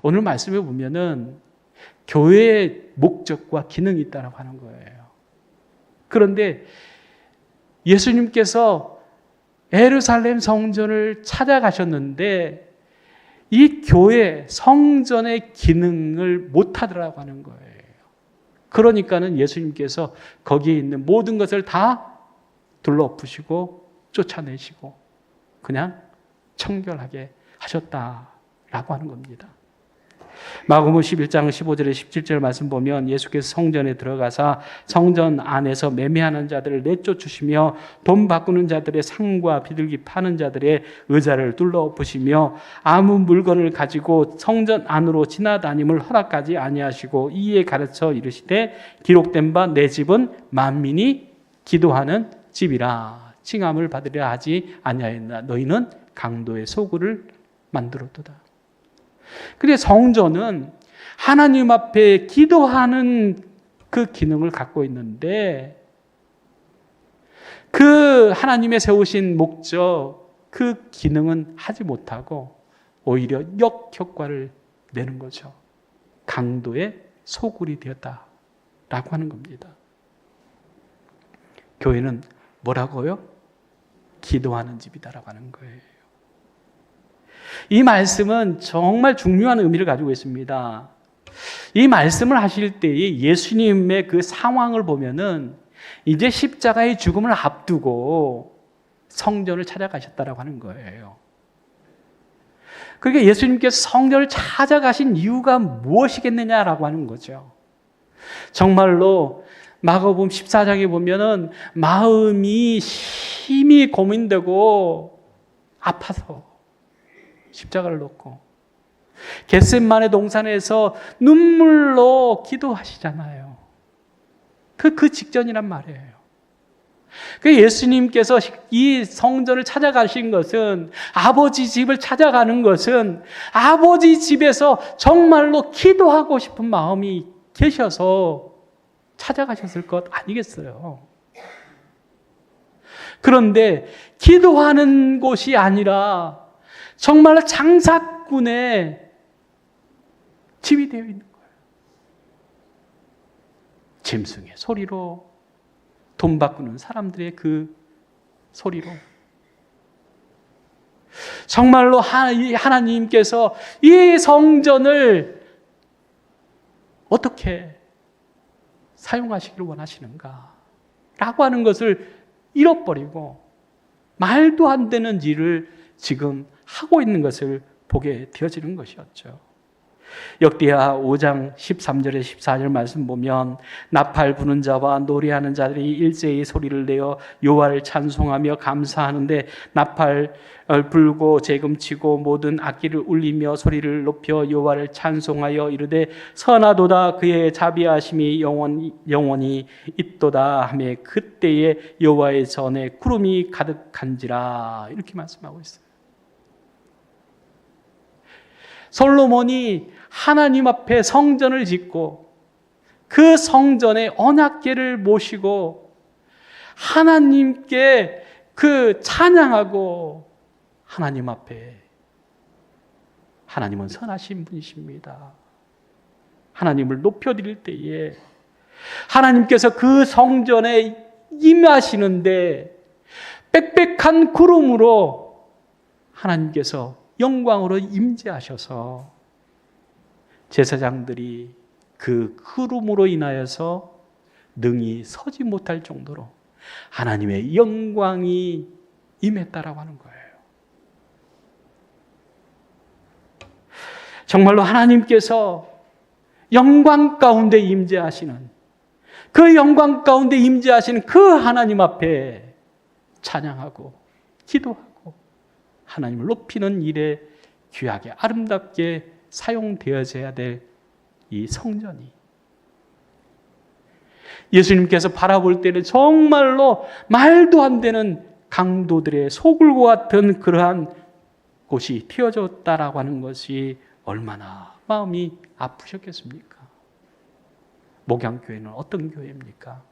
오늘 말씀에 보면은 교회의 목적과 기능이 있다고 하는 거예요. 그런데 예수님께서 예루살렘 성전을 찾아가셨는데 이 교회 성전의 기능을 못하더라고 하는 거예요. 그러니까는 예수님께서 거기에 있는 모든 것을 다 둘러엎으시고 쫓아내시고 그냥 청결하게 하셨다라고 하는 겁니다. 마가복음 11장 15절에 17절 말씀 보면 예수께서 성전에 들어가사 성전 안에서 매매하는 자들을 내쫓으시며 돈 바꾸는 자들의 상과 비둘기 파는 자들의 의자를 둘러엎으시며 아무 물건을 가지고 성전 안으로 지나다님을 허락하지 아니하시고 이에 가르쳐 이르시되 기록된 바 내 집은 만민이 기도하는 집이라 칭함을 받으려 하지 아니하였나 너희는 강도의 소굴을 만들었도다. 그런데 성전은 하나님 앞에 기도하는 그 기능을 갖고 있는데 그 하나님의 세우신 목적, 그 기능은 하지 못하고 오히려 역효과를 내는 거죠. 강도의 소굴이 되었다라고 하는 겁니다. 교회는 뭐라고요? 기도하는 집이다라고 하는 거예요. 이 말씀은 정말 중요한 의미를 가지고 있습니다. 이 말씀을 하실 때에 예수님의 그 상황을 보면은 이제 십자가의 죽음을 앞두고 성전을 찾아가셨다라고 하는 거예요. 그러니까 예수님께서 성전을 찾아가신 이유가 무엇이겠느냐라고 하는 거죠. 정말로 마가복음 14장에 보면은 마음이 심히 고민되고 아파서 십자가를 놓고 겟세마네 동산에서 눈물로 기도하시잖아요. 그 직전이란 말이에요. 그 예수님께서 이 성전을 찾아가신 것은 아버지 집을 찾아가는 것은 아버지 집에서 정말로 기도하고 싶은 마음이 계셔서 찾아가셨을 것 아니겠어요? 그런데 기도하는 곳이 아니라 정말 장사꾼의 집이 되어 있는 거예요. 짐승의 소리로, 돈 바꾸는 사람들의 그 소리로. 정말로 하나님께서 이 성전을 어떻게 사용하시기를 원하시는가 라고 하는 것을 잃어버리고 말도 안 되는 일을 지금 하고 있는 것을 보게 되어지는 것이었죠. 역대하 5장 13절에 14절 말씀 보면 나팔 부는 자와 노래하는 자들이 일제히 소리를 내어 여호와를 찬송하며 감사하는데 나팔을 불고 재금치고 모든 악기를 울리며 소리를 높여 여호와를 찬송하여 이르되 선하도다 그의 자비하심이 영원히 있도다 하며 그때에 여호와의 전에 구름이 가득한지라 이렇게 말씀하고 있어요. 솔로몬이 하나님 앞에 성전을 짓고 그 성전에 언약궤를 모시고 하나님께 그 찬양하고 하나님 앞에 하나님은 선하신 분이십니다. 하나님을 높여드릴 때에 하나님께서 그 성전에 임하시는데 빽빽한 구름으로 하나님께서 영광으로 임재하셔서 제사장들이 그 구름으로 인하여서 능히 서지 못할 정도로 하나님의 영광이 임했다라고 하는 거예요. 정말로 하나님께서 영광 가운데 임재하시는 그 영광 가운데 임재하시는 그 하나님 앞에 찬양하고 기도하고 하나님을 높이는 일에 귀하게 아름답게 사용되어져야 될 이 성전이 예수님께서 바라볼 때는 정말로 말도 안 되는 강도들의 소굴과 같은 그러한 곳이 튀어졌다라고 하는 것이 얼마나 마음이 아프셨겠습니까? 목양교회는 어떤 교회입니까?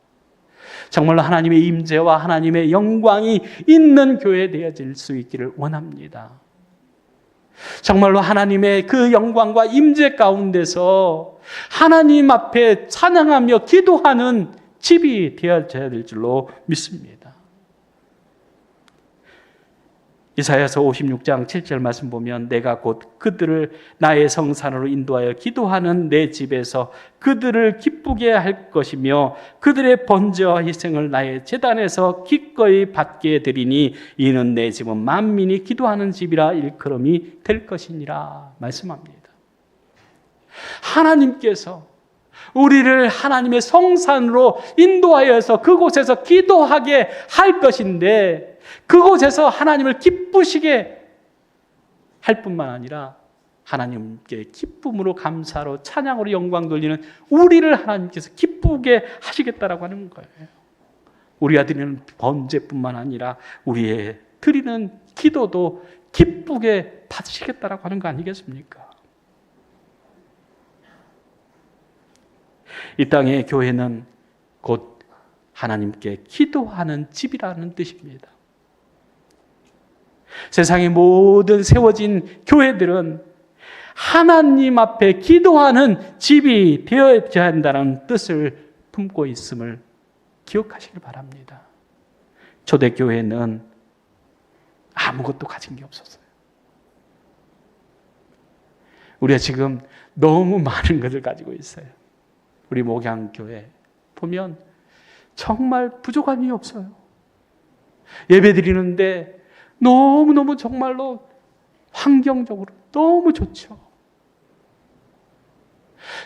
정말로 하나님의 임재와 하나님의 영광이 있는 교회 되어질 수 있기를 원합니다. 정말로 하나님의 그 영광과 임재 가운데서 하나님 앞에 찬양하며 기도하는 집이 되어져야 될 줄로 믿습니다. 이사야서 56장 7절 말씀 보면 내가 곧 그들을 나의 성산으로 인도하여 기도하는 내 집에서 그들을 기쁘게 할 것이며 그들의 번제와 희생을 나의 제단에서 기꺼이 받게 되리니 이는 내 집은 만민이 기도하는 집이라 일컬음이 될 것이니라 말씀합니다. 하나님께서 우리를 하나님의 성산으로 인도하여서 그곳에서 기도하게 할 것인데 그곳에서 하나님을 기쁘시게 할 뿐만 아니라 하나님께 기쁨으로 감사로 찬양으로 영광 돌리는 우리를 하나님께서 기쁘게 하시겠다라고 하는 거예요. 우리가 드리는 번제뿐만 아니라 우리의 드리는 기도도 기쁘게 받으시겠다라고 하는 거 아니겠습니까? 이 땅의 교회는 곧 하나님께 기도하는 집이라는 뜻입니다. 세상의 모든 세워진 교회들은 하나님 앞에 기도하는 집이 되어야 한다는 뜻을 품고 있음을 기억하시길 바랍니다. 초대교회는 아무것도 가진 게 없었어요. 우리가 지금 너무 많은 것을 가지고 있어요. 우리 목양교회 보면 정말 부족함이 없어요. 예배 드리는데 너무너무 정말로 환경적으로 너무 좋죠.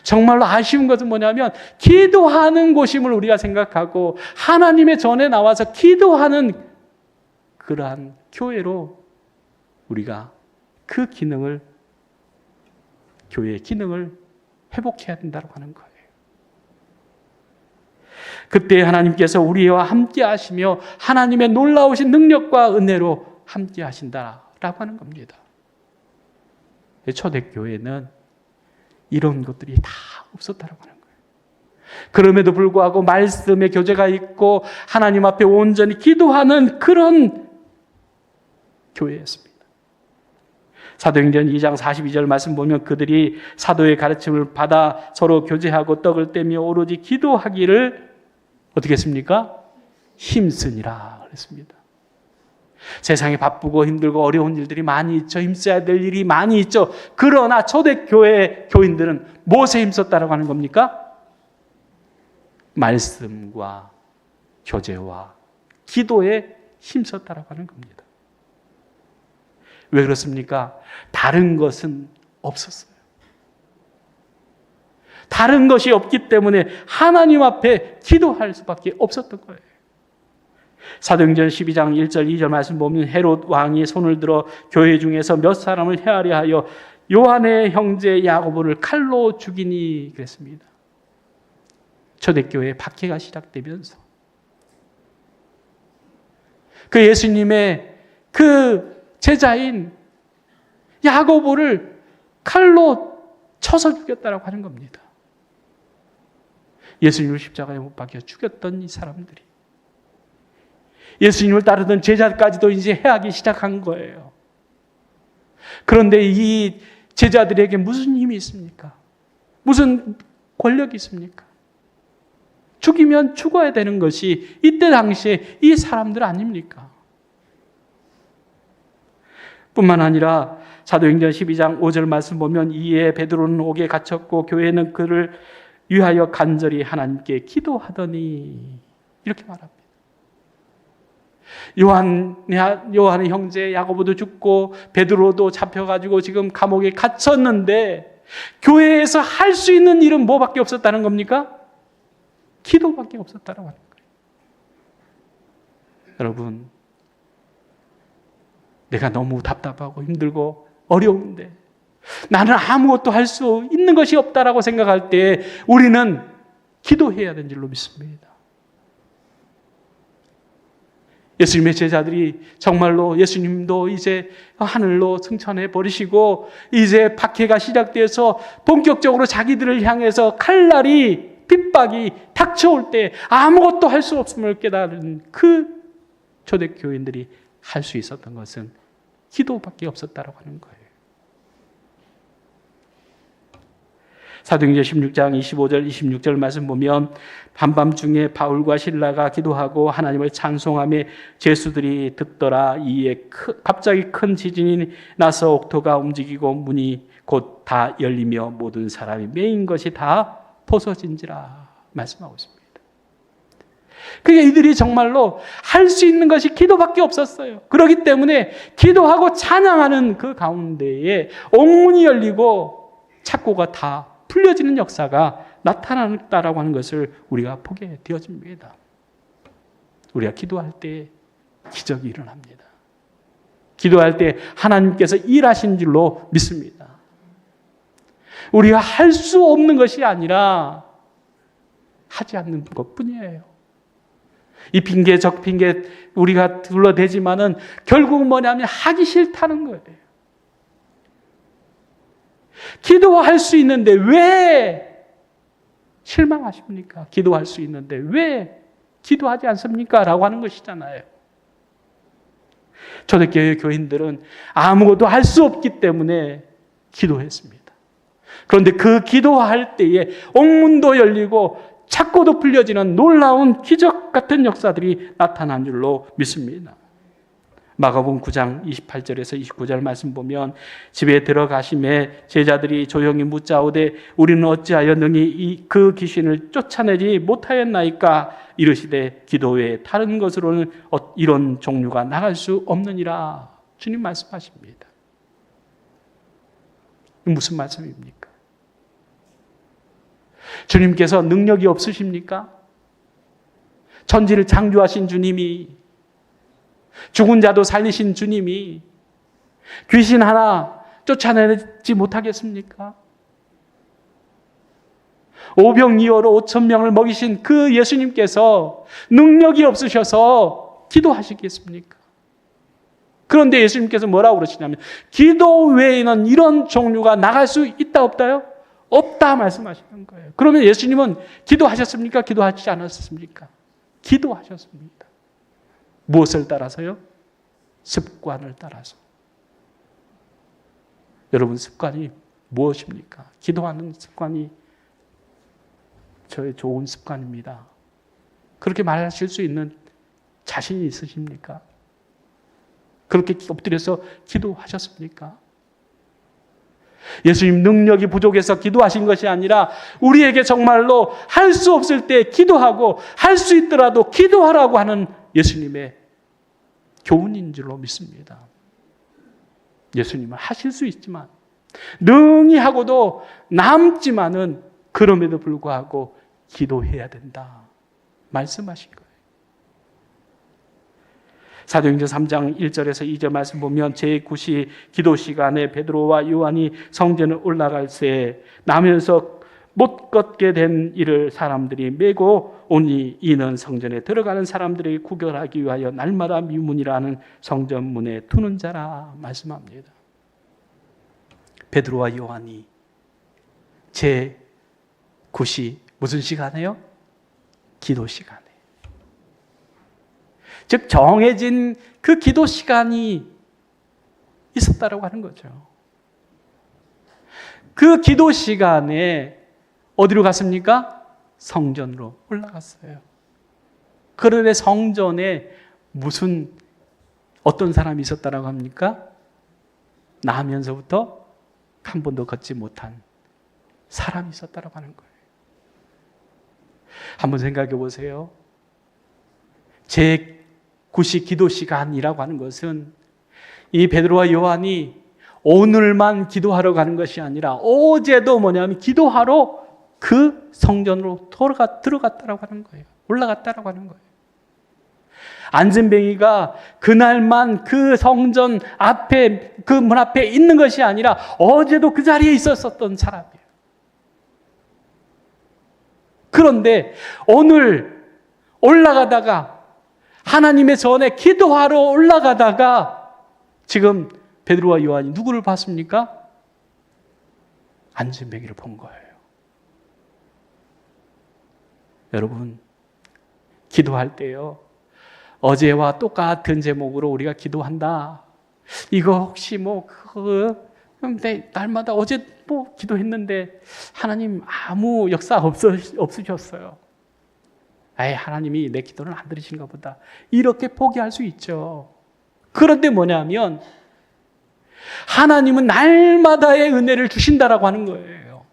정말로 아쉬운 것은 뭐냐면 기도하는 곳임을 우리가 생각하고 하나님의 전에 나와서 기도하는 그러한 교회로 우리가 그 기능을, 교회의 기능을 회복해야 된다고 하는 거예요. 그때 하나님께서 우리와 함께 하시며 하나님의 놀라우신 능력과 은혜로 함께 하신다라고 하는 겁니다. 초대교회는 이런 것들이 다 없었다라고 하는 거예요. 그럼에도 불구하고 말씀의 교제가 있고 하나님 앞에 온전히 기도하는 그런 교회였습니다. 사도행전 2장 42절 말씀 보면 그들이 사도의 가르침을 받아 서로 교제하고 떡을 떼며 오로지 기도하기를 어떻게 했습니까? 힘쓰니라 그랬습니다. 세상에 바쁘고 힘들고 어려운 일들이 많이 있죠. 힘써야 될 일이 많이 있죠. 그러나 초대교회 교인들은 무엇에 힘썼다라고 하는 겁니까? 말씀과 교제와 기도에 힘썼다라고 하는 겁니다. 왜 그렇습니까? 다른 것은 없었어요. 다른 것이 없기 때문에 하나님 앞에 기도할 수밖에 없었던 거예요. 사도행전 12장 1절 2절 말씀 보면 헤롯 왕이 손을 들어 교회 중에서 몇 사람을 헤아려 하여 요한의 형제 야고보를 칼로 죽이니 그랬습니다. 초대교회 박해가 시작되면서 그 예수님의 그 제자인 야고보를 칼로 쳐서 죽였다라고 하는 겁니다. 예수님을 십자가에 못 박혀 죽였던 이 사람들이 예수님을 따르던 제자까지도 이제 해하기 시작한 거예요. 그런데 이 제자들에게 무슨 힘이 있습니까? 무슨 권력이 있습니까? 죽이면 죽어야 되는 것이 이때 당시에 이 사람들 아닙니까? 뿐만 아니라 사도행전 12장 5절 말씀 보면 이에 베드로는 옥에 갇혔고 교회는 그를 위하여 간절히 하나님께 기도하더니 이렇게 말합니다. 요한의 형제 야고보도 죽고 베드로도 잡혀가지고 지금 감옥에 갇혔는데 교회에서 할 수 있는 일은 뭐밖에 없었다는 겁니까? 기도밖에 없었다는 거예요. 여러분, 내가 너무 답답하고 힘들고 어려운데 나는 아무것도 할 수 있는 것이 없다라고 생각할 때 우리는 기도해야 되는 줄로 믿습니다. 예수님의 제자들이 정말로 예수님도 이제 하늘로 승천해 버리시고 이제 박해가 시작돼서 본격적으로 자기들을 향해서 칼날이 핍박이 닥쳐올 때 아무것도 할 수 없음을 깨달은 그 초대교인들이 할 수 있었던 것은 기도밖에 없었다라고 하는 거예요. 사도행전 16장 25절 26절 말씀 보면 한밤중에 바울과 실라가 기도하고 하나님을 찬송하며 제수들이 듣더라. 이에 갑자기 큰 지진이 나서 옥토가 움직이고 문이 곧 다 열리며 모든 사람이 매인 것이 다 벗어진지라 말씀하고 있습니다. 그게 이들이 정말로 할 수 있는 것이 기도밖에 없었어요. 그렇기 때문에 기도하고 찬양하는 그 가운데에 옥문이 열리고 착고가 다 풀려지는 역사가 나타났다라고 하는 것을 우리가 보게 되어집니다. 우리가 기도할 때 기적이 일어납니다. 기도할 때 하나님께서 일하신 줄로 믿습니다. 우리가 할 수 없는 것이 아니라 하지 않는 것뿐이에요. 이 핑계 저 핑계 우리가 둘러대지만은 결국은 뭐냐면 하기 싫다는 거예요. 기도할 수 있는데 왜 실망하십니까? 기도할 수 있는데 왜 기도하지 않습니까? 라고 하는 것이잖아요. 초대교회 교인들은 아무것도 할 수 없기 때문에 기도했습니다. 그런데 그 기도할 때에 옥문도 열리고 착고도 풀려지는 놀라운 기적 같은 역사들이 나타난 줄로 믿습니다. 마가복음 9장 28절에서 29절 말씀 보면 집에 들어가심에 제자들이 조용히 묻자오되 우리는 어찌하여 능히 그 귀신을 쫓아내지 못하였나이까 이르시되 기도 외에 다른 것으로는 이런 종류가 나갈 수 없느니라. 주님 말씀하십니다. 무슨 말씀입니까? 주님께서 능력이 없으십니까? 천지를 창조하신 주님이, 죽은 자도 살리신 주님이 귀신 하나 쫓아내지 못하겠습니까? 오병이어로 5,000명을 먹이신 그 예수님께서 능력이 없으셔서 기도하시겠습니까? 그런데 예수님께서 뭐라고 그러시냐면 기도 외에는 이런 종류가 나갈 수 있다 없다요? 없다 말씀하시는 거예요. 그러면 예수님은 기도하셨습니까? 기도하지 않았습니까? 기도하셨습니다. 무엇을 따라서요? 습관을 따라서. 여러분 습관이 무엇입니까? 기도하는 습관이 저의 좋은 습관입니다. 그렇게 말하실 수 있는 자신이 있으십니까? 그렇게 엎드려서 기도하셨습니까? 예수님 능력이 부족해서 기도하신 것이 아니라 우리에게 정말로 할 수 없을 때 기도하고 할 수 있더라도 기도하라고 하는 예수님의 교훈인 줄로 믿습니다. 예수님은 하실 수 있지만 능히 하고도 남지만은 그럼에도 불구하고 기도해야 된다 말씀하신 거예요. 사도행전 3장 1절에서 2절 말씀 보면 제9시 기도 시간에 베드로와 요한이 성전에 올라갈 때 나면서 못 걷게 된 이를 사람들이 메고 오니 이는 성전에 들어가는 사람들에게 구별하기 위하여 날마다 미문이라는 성전문에 두는 자라 말씀합니다. 베드로와 요한이 제9시 무슨 시간에요? 기도 시간에. 즉 정해진 그 기도 시간이 있었다라고 하는 거죠. 그 기도 시간에 어디로 갔습니까? 성전으로 올라갔어요. 그런데 성전에 어떤 사람이 있었다라고 합니까? 나면서부터 한 번도 걷지 못한 사람이 있었다라고 하는 거예요. 한번 생각해 보세요. 제9시 기도 시간이라고 하는 것은 이 베드로와 요한이 오늘만 기도하러 가는 것이 아니라 어제도 뭐냐면 기도하러 그 성전으로 들어갔다라고 하는 거예요. 올라갔다라고 하는 거예요. 안진뱅이가 그날만 그 성전 앞에 그 문 앞에 있는 것이 아니라 어제도 그 자리에 있었던 사람이에요. 그런데 오늘 올라가다가 하나님의 전에 기도하러 올라가다가 지금 베드로와 요한이 누구를 봤습니까? 안진뱅이를 본 거예요. 여러분, 기도할 때요, 어제와 똑같은 제목으로 우리가 기도한다. 이거 혹시 근데 날마다 어제 뭐 기도했는데 하나님 아무 역사 없으셨어요. 아예 하나님이 내 기도를 안 들으신가 보다. 이렇게 포기할 수 있죠. 그런데 뭐냐면 하나님은 날마다의 은혜를 주신다라고 하는 거예요.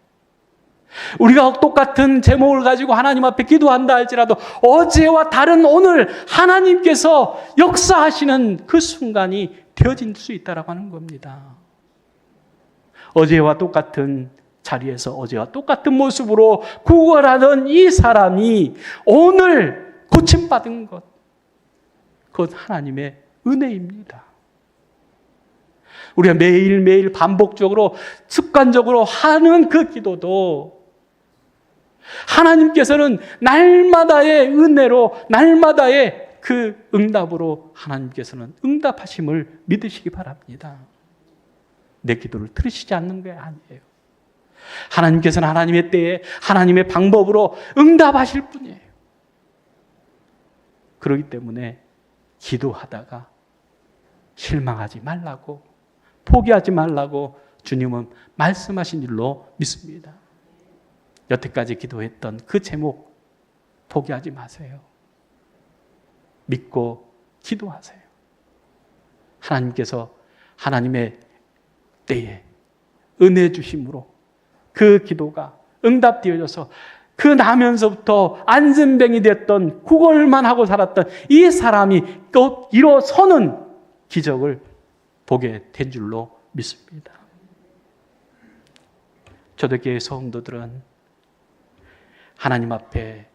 우리가 똑같은 제목을 가지고 하나님 앞에 기도한다 할지라도 어제와 다른 오늘 하나님께서 역사하시는 그 순간이 되어질 수 있다라고 하는 겁니다. 어제와 똑같은 자리에서 어제와 똑같은 모습으로 구걸하던 이 사람이 오늘 고침받은 것, 그것 하나님의 은혜입니다. 우리가 매일매일 반복적으로 습관적으로 하는 그 기도도 하나님께서는 날마다의 은혜로 날마다의 그 응답으로 하나님께서는 응답하심을 믿으시기 바랍니다. 내 기도를 들으시지 않는 게 아니에요. 하나님께서는 하나님의 때에 하나님의 방법으로 응답하실 분이에요. 그렇기 때문에 기도하다가 실망하지 말라고, 포기하지 말라고 주님은 말씀하신 줄로 믿습니다. 여태까지 기도했던 그 제목 포기하지 마세요. 믿고 기도하세요. 하나님께서 하나님의 때에 은혜 주심으로 그 기도가 응답되어져서 그 나면서부터 안전뱅이 됐던 구걸만 하고 살았던 이 사람이 또 일어서는 기적을 보게 된 줄로 믿습니다. 초대교회 성도들은 하나님 앞에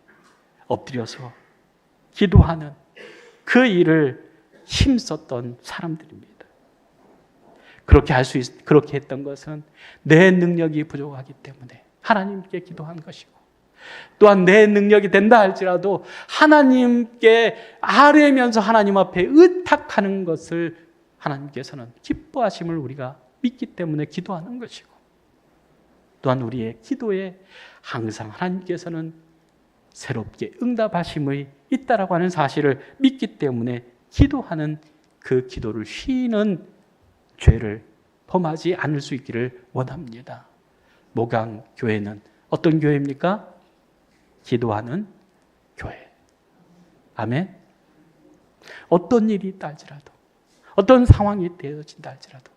엎드려서 기도하는 그 일을 힘썼던 사람들입니다. 그렇게 했던 것은 내 능력이 부족하기 때문에 하나님께 기도한 것이고, 또한 내 능력이 된다 할지라도 하나님께 아뢰면서 하나님 앞에 의탁하는 것을 하나님께서는 기뻐하심을 우리가 믿기 때문에 기도하는 것이고, 또한 우리의 기도에 항상 하나님께서는 새롭게 응답하심이 있다라고 하는 사실을 믿기 때문에 기도하는 그 기도를 쉬는 죄를 범하지 않을 수 있기를 원합니다. 목양교회는 어떤 교회입니까? 기도하는 교회. 아멘. 어떤 일이 있다 할지라도, 어떤 상황이 되어진다 할지라도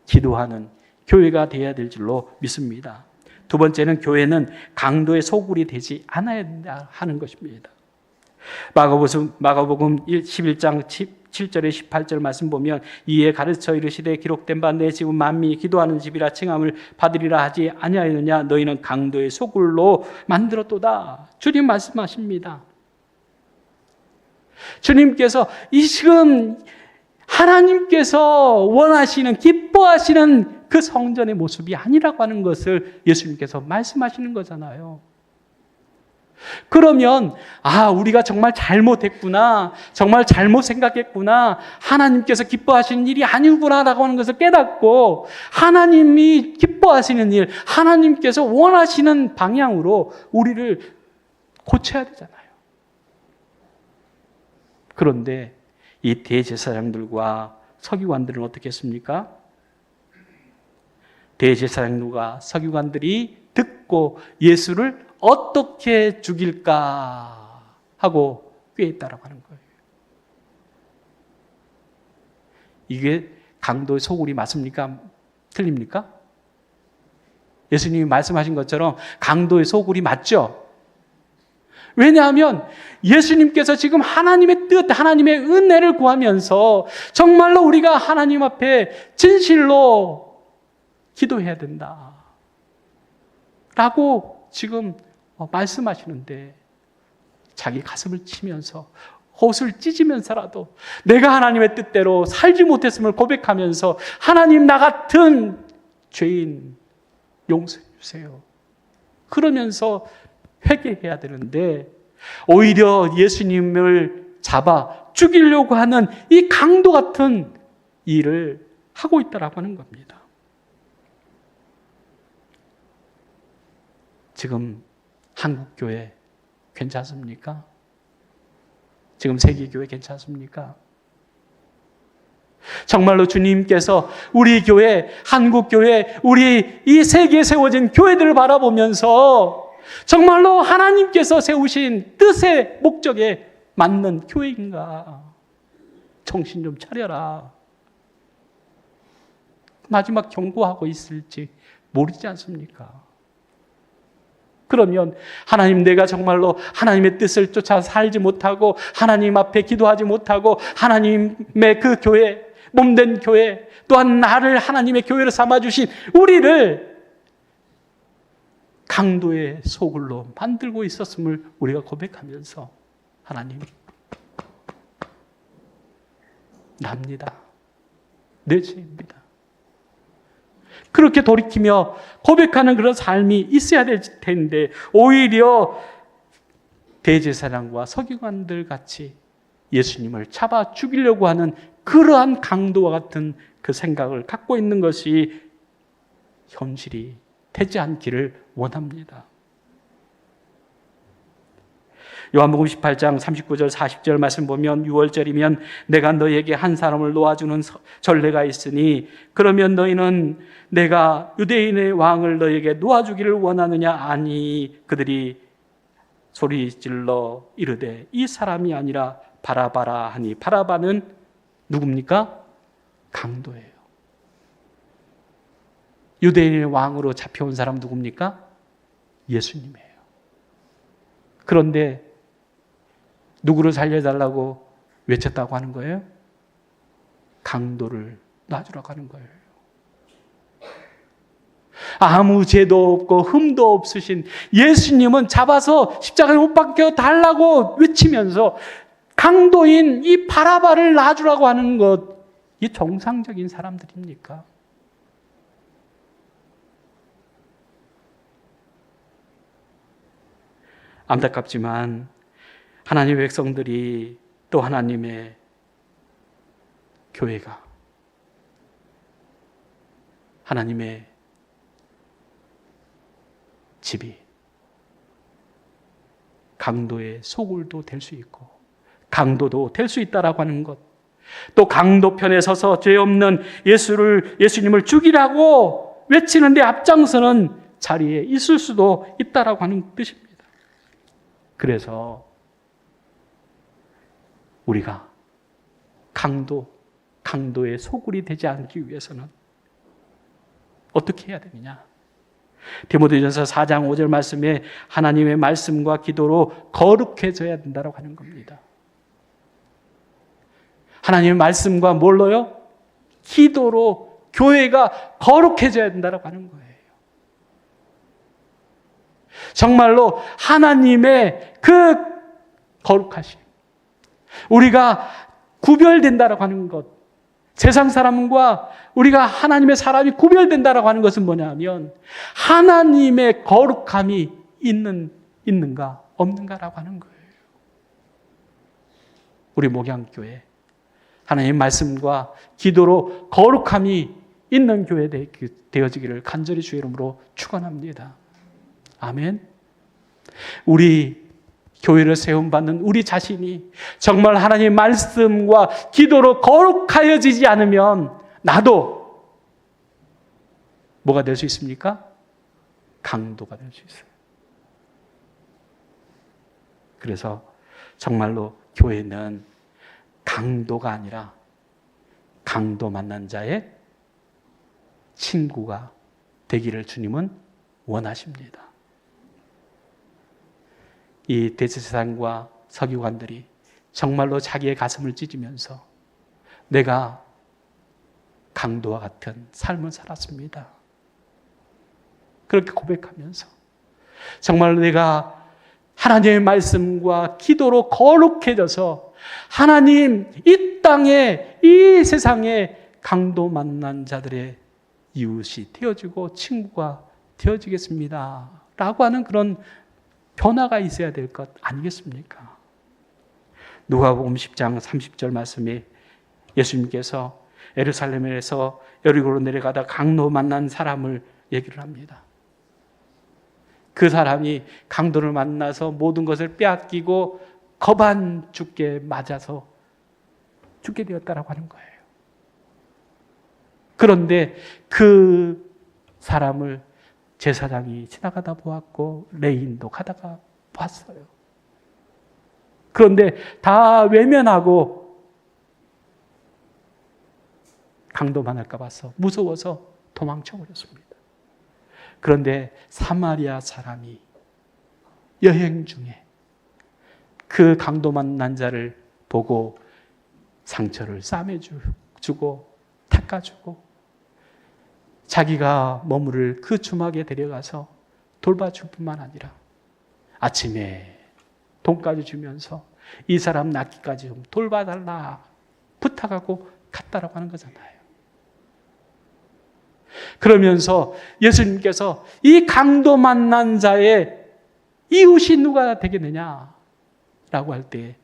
기도하는 교회가 되어야 될 줄로 믿습니다. 두 번째는 교회는 강도의 소굴이 되지 않아야 된다 하는 것입니다. 마가복음 11장 7절에 18절 말씀 보면, 이에 가르쳐 이르시되 기록된 바 내 집은 만민이 기도하는 집이라 칭함을 받으리라 하지 아니하였느냐. 너희는 강도의 소굴로 만들었도다. 주님 말씀하십니다. 주님께서 이 지금 하나님께서 원하시는, 기뻐하시는 그 성전의 모습이 아니라고 하는 것을 예수님께서 말씀하시는 거잖아요. 그러면 우리가 정말 잘못했구나, 정말 잘못 생각했구나, 하나님께서 기뻐하시는 일이 아니구나라고 하는 것을 깨닫고 하나님이 기뻐하시는 일, 하나님께서 원하시는 방향으로 우리를 고쳐야 되잖아요. 그런데 이 대제사장들과 서기관들은 어떻게 했습니까? 대제사장들과 서기관들이 듣고 예수를 어떻게 죽일까 하고 꾀했다라고 하는 거예요. 이게 강도의 소굴이 맞습니까? 틀립니까? 예수님이 말씀하신 것처럼 강도의 소굴이 맞죠? 왜냐하면 예수님께서 지금 하나님의 뜻, 하나님의 은혜를 구하면서 정말로 우리가 하나님 앞에 진실로 기도해야 된다 라고 지금 말씀하시는데, 자기 가슴을 치면서 옷을 찢으면서라도 내가 하나님의 뜻대로 살지 못했음을 고백하면서 하나님, 나 같은 죄인 용서해 주세요, 그러면서 회개해야 되는데 오히려 예수님을 잡아 죽이려고 하는 이 강도 같은 일을 하고 있다라고 하는 겁니다. 지금 한국교회 괜찮습니까? 지금 세계교회 괜찮습니까? 정말로 주님께서 우리 교회, 한국교회, 우리 이 세계에 세워진 교회들을 바라보면서 정말로 하나님께서 세우신 뜻의 목적에 맞는 교회인가? 정신 좀 차려라. 마지막 경고하고 있을지 모르지 않습니까? 그러면 하나님, 내가 정말로 하나님의 뜻을 쫓아 살지 못하고 하나님 앞에 기도하지 못하고 하나님의 그 교회, 몸된 교회, 또한 나를 하나님의 교회로 삼아주신 우리를 강도의 소굴로 만들고 있었음을 우리가 고백하면서 하나님, 납니다. 내 죄입니다. 그렇게 돌이키며 고백하는 그런 삶이 있어야 될 텐데 오히려 대제사장과 서기관들 같이 예수님을 잡아 죽이려고 하는 그러한 강도와 같은 그 생각을 갖고 있는 것이 현실이 되지 않기를 원합니다. 요한복음 18장 39절 40절 말씀 보면 6월절이면 내가 너에게 한 사람을 놓아주는 전례가 있으니 그러면 너희는 내가 유대인의 왕을 너에게 놓아주기를 원하느냐? 아니, 그들이 소리질러 이르되 이 사람이 아니라 바라바라 하니 바라바는 누굽니까? 강도예요. 유대인의 왕으로 잡혀온 사람 누굽니까? 예수님이에요. 그런데 누구를 살려달라고 외쳤다고 하는 거예요? 강도를 놔주라고 하는 거예요. 아무 죄도 없고 흠도 없으신 예수님은 잡아서 십자가에 못 박혀 달라고 외치면서 강도인 이 바라바를 놔주라고 하는 것, 이게 정상적인 사람들입니까? 안타깝지만 하나님의 백성들이 또 하나님의 교회가 하나님의 집이 강도의 소굴도 될 수 있고 강도도 될 수 있다라고 하는 것, 또 강도편에 서서 죄 없는 예수님을 죽이라고 외치는데 앞장서는 자리에 있을 수도 있다라고 하는 뜻입니다. 그래서 우리가 강도의 소굴이 되지 않기 위해서는 어떻게 해야 되느냐? 디모데전서 4장 5절 말씀에 하나님의 말씀과 기도로 거룩해져야 된다고 하는 겁니다. 하나님의 말씀과 뭘로요? 기도로 교회가 거룩해져야 된다고 하는 거예요. 정말로 하나님의 그 거룩하심, 우리가 구별된다라고 하는 것, 세상 사람과 우리가 하나님의 사람이 구별된다라고 하는 것은 뭐냐면 하나님의 거룩함이 있는가 없는가라고 하는 거예요. 우리 목양교회 하나님의 말씀과 기도로 거룩함이 있는 교회 되어지기를 간절히 주의 이름으로 축원합니다. 아멘. 우리 교회를 세움받는 우리 자신이 정말 하나님의 말씀과 기도로 거룩하여지지 않으면 나도 뭐가 될 수 있습니까? 강도가 될 수 있어요. 그래서 정말로 교회는 강도가 아니라 강도 만난 자의 친구가 되기를 주님은 원하십니다. 이 대제사장과 서기관들이 정말로 자기의 가슴을 찢으면서 내가 강도와 같은 삶을 살았습니다. 그렇게 고백하면서 정말로 내가 하나님의 말씀과 기도로 거룩해져서 하나님 이 땅에 이 세상에 강도 만난 자들의 이웃이 되어지고 친구가 되어지겠습니다 라고 하는 그런 변화가 있어야 될 것 아니겠습니까? 누가복음 10장 30절 말씀에 예수님께서 예루살렘에서 여리고로 내려가다 강도 만난 사람을 얘기를 합니다. 그 사람이 강도를 만나서 모든 것을 빼앗기고 겁안 죽게 맞아서 죽게 되었다라고 하는 거예요. 그런데 그 사람을 제사장이 지나가다 보았고 레인도 가다가 봤어요. 그런데 다 외면하고 강도만할까 봐서 무서워서 도망쳐 버렸습니다. 그런데 사마리아 사람이 여행 중에 그 강도만 난 자를 보고 상처를 싸매주고 닦아주고 자기가 머무를 그 주막에 데려가서 돌봐줄 뿐만 아니라 아침에 돈까지 주면서 이 사람 낫기까지 좀 돌봐달라 부탁하고 갔다라고 하는 거잖아요. 그러면서 예수님께서 이 강도 만난 자의 이웃이 누가 되겠느냐라고 할 때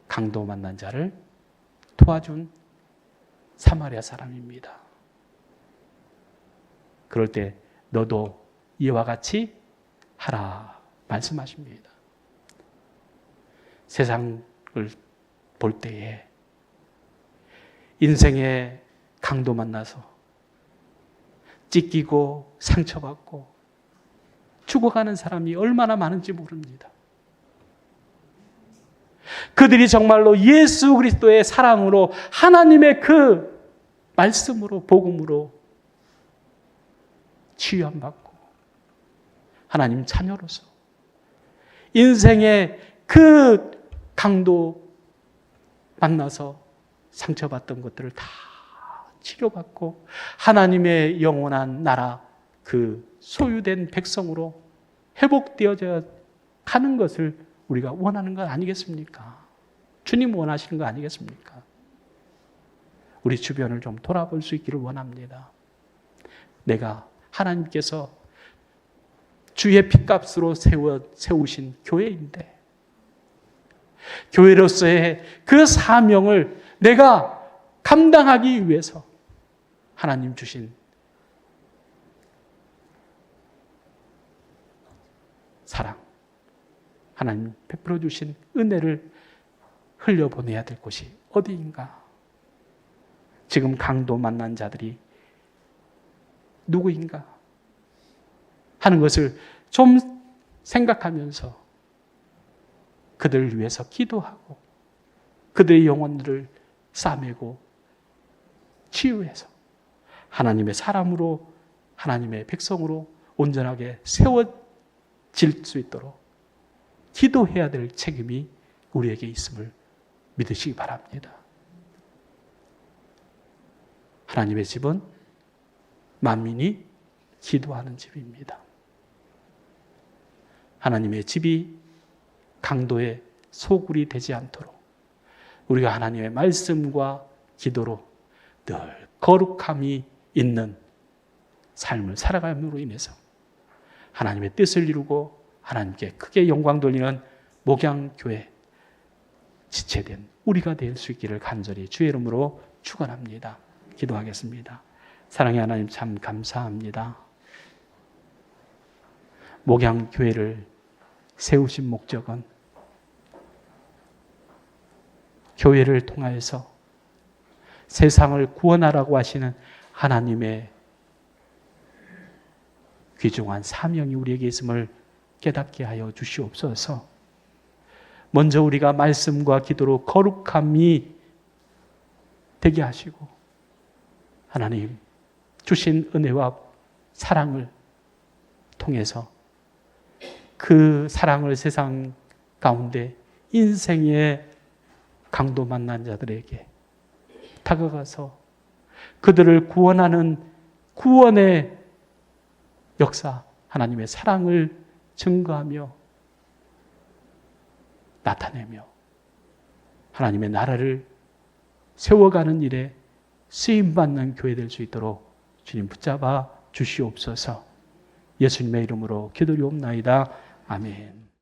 강도 만난 자를 도와준 사마리아 사람입니다. 그럴 때 너도 이와 같이 하라 말씀하십니다. 세상을 볼 때에 인생의 강도 만나서 찢기고 상처받고 죽어가는 사람이 얼마나 많은지 모릅니다. 그들이 정말로 예수 그리스도의 사랑으로 하나님의 그 말씀으로 복음으로 치유함받고 하나님 자녀로서 인생의 그 강도 만나서 상처받던 것들을 다 치료받고 하나님의 영원한 나라 그 소유된 백성으로 회복되어져 가는 것을 우리가 원하는 것 아니겠습니까? 주님 원하시는 거 아니겠습니까? 우리 주변을 좀 돌아볼 수 있기를 원합니다. 내가 하나님께서 주의 핏값으로 세우신 교회인데 교회로서의 그 사명을 내가 감당하기 위해서 하나님 주신 사랑, 하나님 베풀어 주신 은혜를 흘려보내야 될 곳이 어디인가? 지금 강도 만난 자들이 누구인가? 하는 것을 좀 생각하면서 그들을 위해서 기도하고 그들의 영혼들을 싸매고 치유해서 하나님의 사람으로 하나님의 백성으로 온전하게 세워질 수 있도록 기도해야 될 책임이 우리에게 있음을 믿으시기 바랍니다. 하나님의 집은 만민이 기도하는 집입니다. 하나님의 집이 강도의 소굴이 되지 않도록 우리가 하나님의 말씀과 기도로 늘 거룩함이 있는 삶을 살아감으로 인해서 하나님의 뜻을 이루고 하나님께 크게 영광 돌리는 목양교회 지체된 우리가 될 수 있기를 간절히 주의 이름으로 축원합니다. 기도하겠습니다. 사랑의 하나님 참 감사합니다. 목양교회를 세우신 목적은 교회를 통하여서 세상을 구원하라고 하시는 하나님의 귀중한 사명이 우리에게 있음을 깨닫게 하여 주시옵소서. 먼저 우리가 말씀과 기도로 거룩함이 되게 하시고 하나님 주신 은혜와 사랑을 통해서 그 사랑을 세상 가운데 인생의 강도 만난 자들에게 다가가서 그들을 구원하는 구원의 역사, 하나님의 사랑을 증거하며 나타내며 하나님의 나라를 세워가는 일에 쓰임받는 교회 될 수 있도록 주님 붙잡아 주시옵소서. 예수님의 이름으로 기도리옵나이다. 아멘.